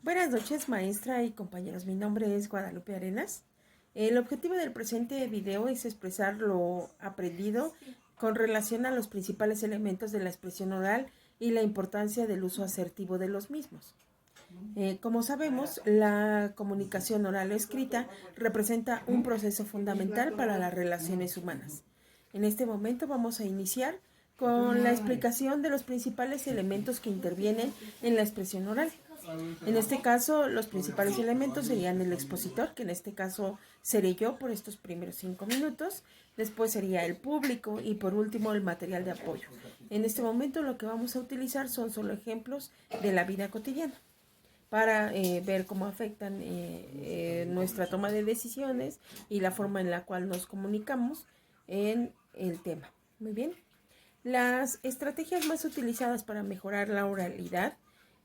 Buenas noches, maestra y compañeros. Mi nombre es Guadalupe Arenas. El objetivo del presente video es expresar lo aprendido con relación a los principales elementos de la expresión oral y la importancia del uso asertivo de los mismos. Como sabemos, la comunicación oral o escrita representa un proceso fundamental para las relaciones humanas. En este momento vamos a iniciar con la explicación de los principales elementos que intervienen en la expresión oral. En este caso, los principales elementos serían el expositor, que en este caso seré yo por estos primeros 5 minutos. Después sería el público y por último el material de apoyo. En este momento lo que vamos a utilizar son solo ejemplos de la vida cotidiana para ver cómo afectan nuestra toma de decisiones y la forma en la cual nos comunicamos en el tema. Muy bien. Las estrategias más utilizadas para mejorar la oralidad.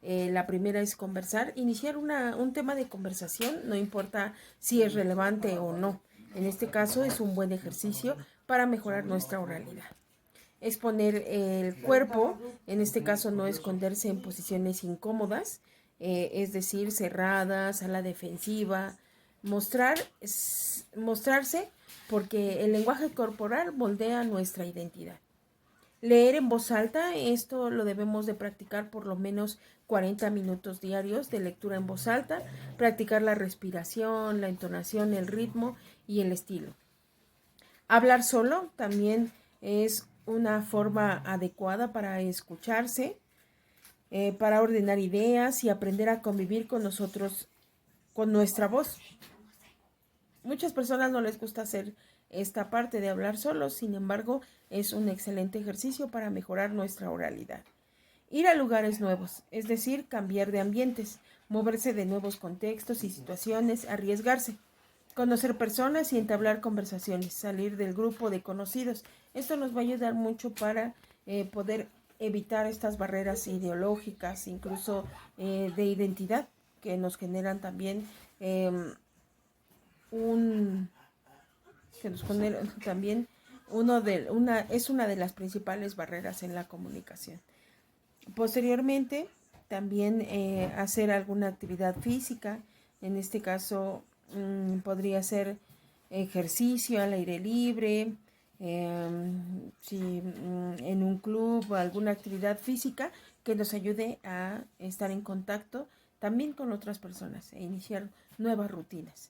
La primera es conversar, iniciar un tema de conversación, no importa si es relevante o no. En este caso es un buen ejercicio para mejorar nuestra oralidad. Exponer el cuerpo, en este caso no esconderse en posiciones incómodas, es decir, cerradas, a la defensiva. Mostrarse porque el lenguaje corporal moldea nuestra identidad. Leer en voz alta, esto lo debemos de practicar por lo menos 40 minutos diarios de lectura en voz alta, practicar la respiración, la entonación, el ritmo y el estilo. Hablar solo también es una forma adecuada para escucharse, para ordenar ideas y aprender a convivir con nosotros, con nuestra voz. Muchas personas no les gusta hacer esta parte de hablar solos, sin embargo, es un excelente ejercicio para mejorar nuestra oralidad. Ir a lugares nuevos, es decir, cambiar de ambientes, moverse de nuevos contextos y situaciones, arriesgarse. Conocer personas y entablar conversaciones, salir del grupo de conocidos. Esto nos va a ayudar mucho para poder evitar estas barreras ideológicas, incluso de identidad, que nos generan también es una de las principales barreras en la comunicación. Posteriormente, también hacer alguna actividad física, en este caso podría ser ejercicio al aire libre, en un club o alguna actividad física que nos ayude a estar en contacto también con otras personas e iniciar nuevas rutinas.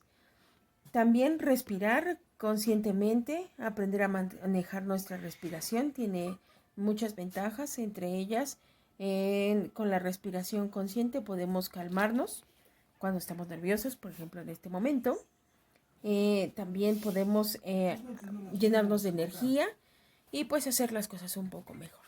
También respirar conscientemente, aprender a manejar nuestra respiración tiene muchas ventajas, entre ellas con la respiración consciente podemos calmarnos cuando estamos nerviosos, por ejemplo en este momento. También podemos llenarnos de energía y pues hacer las cosas un poco mejor.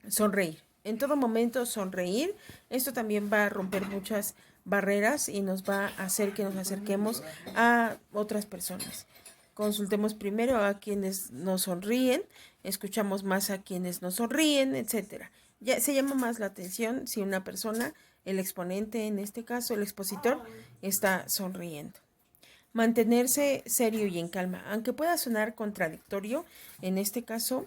Sonreír. En todo momento sonreír. Esto también va a romper muchas barreras y nos va a hacer que nos acerquemos a otras personas. Consultemos primero a quienes nos sonríen, escuchamos más a quienes nos sonríen, etc. Ya se llama más la atención si una persona, el exponente en este caso, el expositor, está sonriendo. Mantenerse serio y en calma, aunque pueda sonar contradictorio, en este caso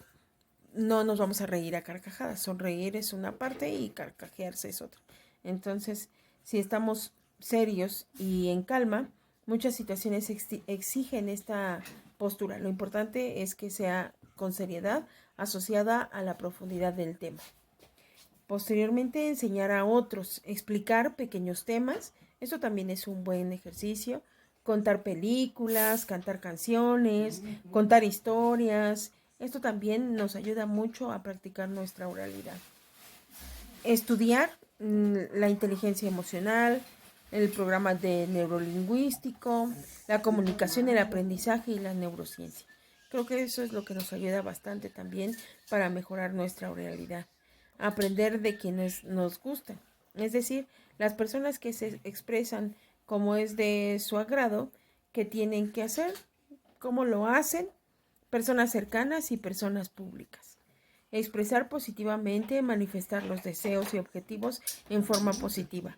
no nos vamos a reír a carcajadas. Sonreír es una parte y carcajearse es otra. Entonces, si estamos serios y en calma, muchas situaciones exigen esta postura. Lo importante es que sea con seriedad, asociada a la profundidad del tema. Posteriormente, enseñar a otros, explicar pequeños temas. Esto también es un buen ejercicio. Contar películas, cantar canciones, contar historias. Esto también nos ayuda mucho a practicar nuestra oralidad. Estudiar la inteligencia emocional, el programa de neurolingüístico, la comunicación, el aprendizaje y la neurociencia. Creo que eso es lo que nos ayuda bastante también para mejorar nuestra oralidad. Aprender de quienes nos gustan, es decir, las personas que se expresan como es de su agrado, qué tienen que hacer, cómo lo hacen, personas cercanas y personas públicas. Expresar positivamente, manifestar los deseos y objetivos en forma positiva.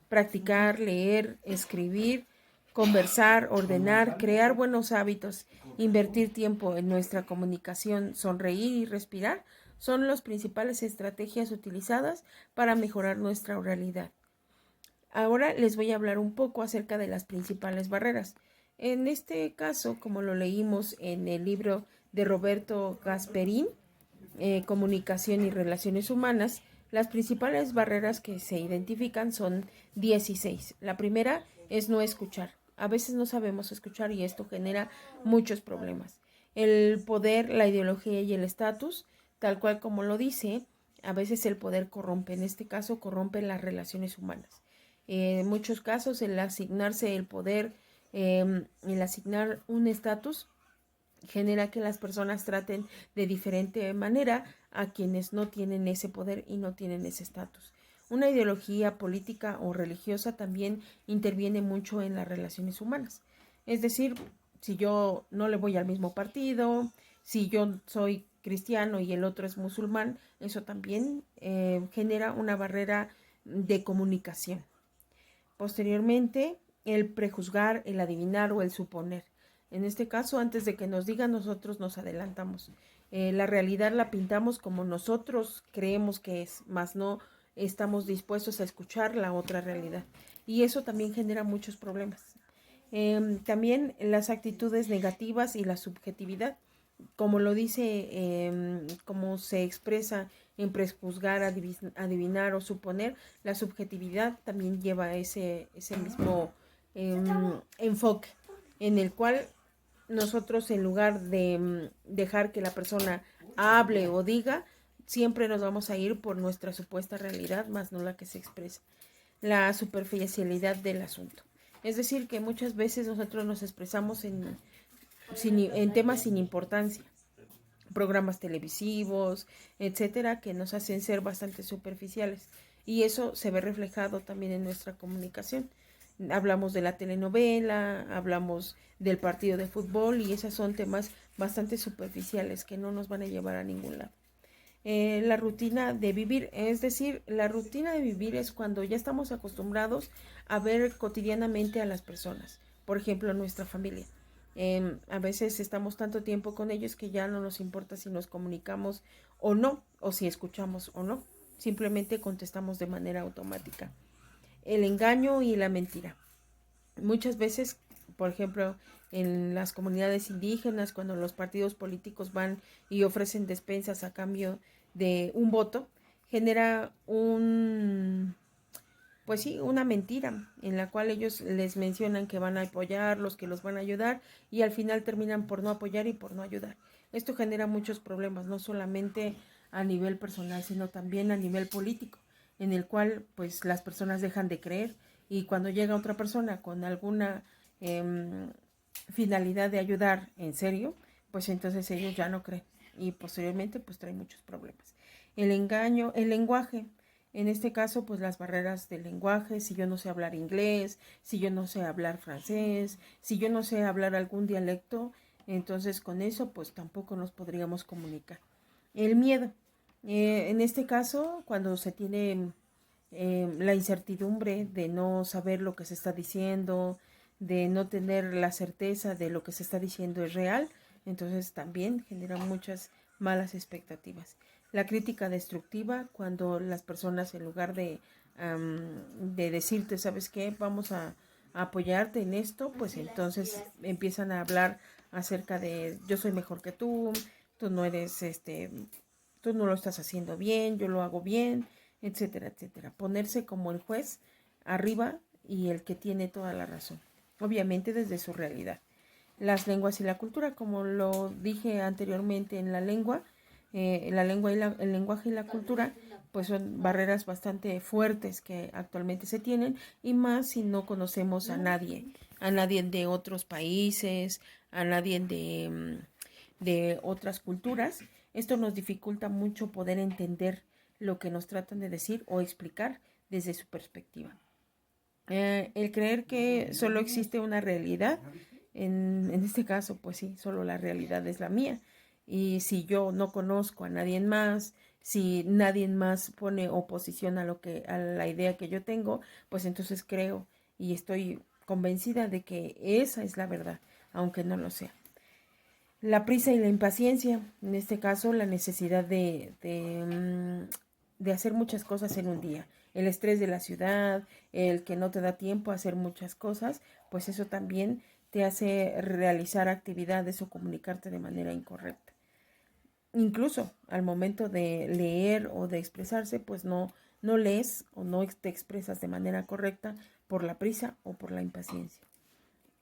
Practicar, leer, escribir, conversar, ordenar, crear buenos hábitos, invertir tiempo en nuestra comunicación, sonreír y respirar son las principales estrategias utilizadas para mejorar nuestra oralidad. Ahora les voy a hablar un poco acerca de las principales barreras. En este caso, como lo leímos en el libro de Roberto Gasperín, Comunicación y Relaciones Humanas, las principales barreras que se identifican son 16. La primera es no escuchar. A veces no sabemos escuchar y esto genera muchos problemas. El poder, la ideología y el estatus, tal cual como lo dice, a veces el poder corrompe. En este caso, corrompe las relaciones humanas. En muchos casos, el asignarse el poder, el asignar un estatus, genera que las personas traten de diferente manera a quienes no tienen ese poder y no tienen ese estatus. Una ideología política o religiosa también interviene mucho en las relaciones humanas. Es decir, si yo no le voy al mismo partido, si yo soy cristiano y el otro es musulmán, eso también genera una barrera de comunicación. Posteriormente, el prejuzgar, el adivinar o el suponer. En este caso, antes de que nos digan, nosotros nos adelantamos. La realidad la pintamos como nosotros creemos que es, más no estamos dispuestos a escuchar la otra realidad. Y eso también genera muchos problemas. También las actitudes negativas y la subjetividad, como lo dice, como se expresa en prejuzgar, adivinar o suponer, la subjetividad también lleva ese mismo enfoque, en el cual nosotros, en lugar de dejar que la persona hable o diga, siempre nos vamos a ir por nuestra supuesta realidad, más no la que se expresa. La superficialidad del asunto. Es decir, que muchas veces nosotros nos expresamos en temas sin importancia, programas televisivos, etcétera, que nos hacen ser bastante superficiales. Y eso se ve reflejado también en nuestra comunicación. Hablamos de la telenovela, hablamos del partido de fútbol y esos son temas bastante superficiales que no nos van a llevar a ningún lado. La rutina de vivir, es decir, la rutina de vivir es cuando ya estamos acostumbrados a ver cotidianamente a las personas, por ejemplo, nuestra familia. A veces estamos tanto tiempo con ellos que ya no nos importa si nos comunicamos o no, o si escuchamos o no, simplemente contestamos de manera automática. El engaño y la mentira. Muchas veces, por ejemplo, en las comunidades indígenas, cuando los partidos políticos van y ofrecen despensas a cambio de un voto, genera pues sí, una mentira en la cual ellos les mencionan que van a apoyarlos, que los van a ayudar y al final terminan por no apoyar y por no ayudar. Esto genera muchos problemas, no solamente a nivel personal, sino también a nivel político, en el cual pues las personas dejan de creer y cuando llega otra persona con alguna finalidad de ayudar en serio, pues entonces ellos ya no creen y posteriormente pues trae muchos problemas. El engaño, el lenguaje. En este caso, pues las barreras del lenguaje, si yo no sé hablar inglés, si yo no sé hablar francés, si yo no sé hablar algún dialecto, entonces con eso pues tampoco nos podríamos comunicar. El miedo. En este caso, cuando se tiene la incertidumbre de no saber lo que se está diciendo, de no tener la certeza de lo que se está diciendo es real, entonces también genera muchas malas expectativas. La crítica destructiva, cuando las personas en lugar de decirte, ¿sabes qué? Vamos a apoyarte en esto, pues entonces empiezan a hablar acerca de yo soy mejor que tú no eres, tú no lo estás haciendo bien, yo lo hago bien, etcétera, etcétera. Ponerse como el juez arriba y el que tiene toda la razón, obviamente desde su realidad. Las lenguas y la cultura, como lo dije anteriormente en la lengua y el lenguaje y la cultura, pues son barreras bastante fuertes que actualmente se tienen y más si no conocemos a nadie de otros países, a nadie de otras culturas. Esto nos dificulta mucho poder entender lo que nos tratan de decir o explicar desde su perspectiva. El creer que solo existe una realidad, en este caso, pues sí, solo la realidad es la mía. Y si yo no conozco a nadie más, si nadie más pone oposición a la idea que yo tengo, pues entonces creo y estoy convencida de que esa es la verdad, aunque no lo sea. La prisa y la impaciencia, en este caso la necesidad de hacer muchas cosas en un día. el estrés de la ciudad, el que no te da tiempo a hacer muchas cosas, pues eso también te hace realizar actividades o comunicarte de manera incorrecta. Incluso al momento de leer o de expresarse, pues no lees o no te expresas de manera correcta por la prisa o por la impaciencia.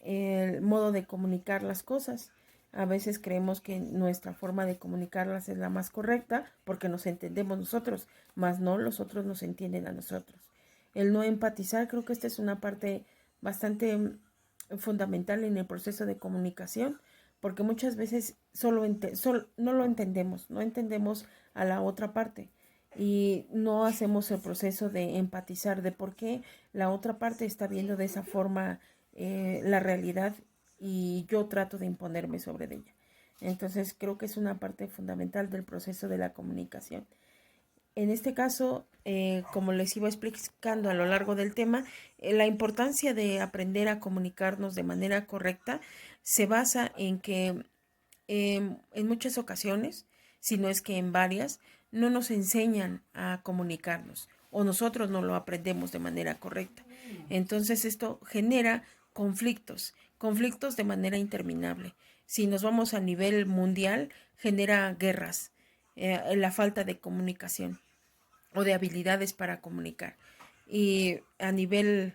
El modo de comunicar las cosas. A veces creemos que nuestra forma de comunicarlas es la más correcta porque nos entendemos nosotros, más no los otros nos entienden a nosotros. El no empatizar, creo que esta es una parte bastante fundamental en el proceso de comunicación, porque muchas veces no lo entendemos, no entendemos a la otra parte y no hacemos el proceso de empatizar de por qué la otra parte está viendo de esa forma la realidad y yo trato de imponerme sobre ella. Entonces creo que es una parte fundamental del proceso de la comunicación. En este caso, como les iba explicando a lo largo del tema, la importancia de aprender a comunicarnos de manera correcta se basa en que en muchas ocasiones, si no es que en varias, no nos enseñan a comunicarnos o nosotros no lo aprendemos de manera correcta. Entonces esto genera conflictos de manera interminable. Si nos vamos a nivel mundial, genera guerras, la falta de comunicación o de habilidades para comunicar. Y a nivel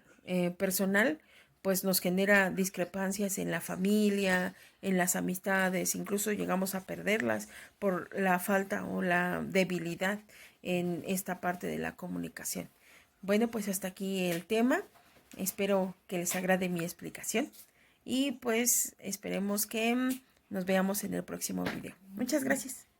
personal, pues nos genera discrepancias en la familia, en las amistades, incluso llegamos a perderlas por la falta o la debilidad en esta parte de la comunicación. Bueno, pues hasta aquí el tema. Espero que les agrade mi explicación y pues esperemos que nos veamos en el próximo video. Muchas gracias.